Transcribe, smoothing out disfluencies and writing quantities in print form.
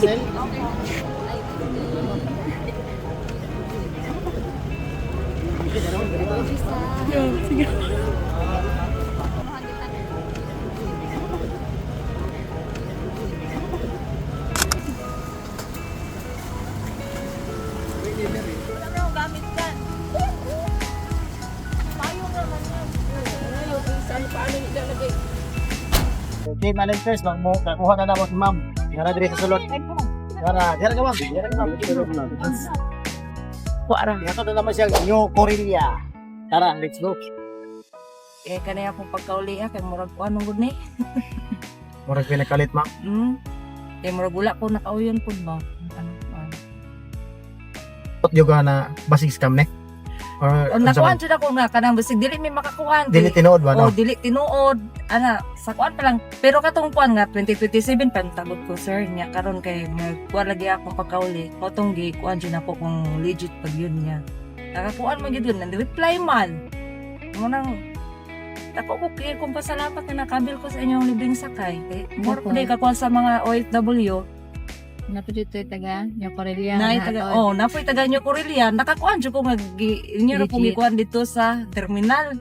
Hazel? Sige. Wala na akong gamit dyan. Payong naman yan. Yung isang paano nilalagay. Okay, Malin first, kakuha na naman si ma'am. Tara diri sa sulod. Tara ka ma'am. Tara ka ma'am. Wara. Ito na naman siya, New Corelia. Tara, let's go. Eh, kanaya akong pagkauli kay murag ko anong gud ni. Murag pinakalit ma'am. Kay murag wala ko nakauyon pud ba. Ano. Tot yoga na basig scam ne? Or O nakuan jud ako nga kanang bisig dili may makakuan. dili tinuod ba no? O dili tinuod. Ana, sa kuan pa lang. Pero katong kuan nga 2027 pantagod ko sir nya karon kay nagkuan lagi ako pagkauli. Kotong gi kuan jud ako kung legit pag yun niya. Nakakuan man gyud yun, reply man. Mo nang ako ko kaya kung pasalamat na nakabil ko sa inyong libreng sakay. Kay more Opo. play kakuan sa mga OFW. Napito taga, yung Korelia. Na taga napoy taga nyo Corelia nakakuan jud ko nga inyo ra pong Legit. gikuan dito sa terminal.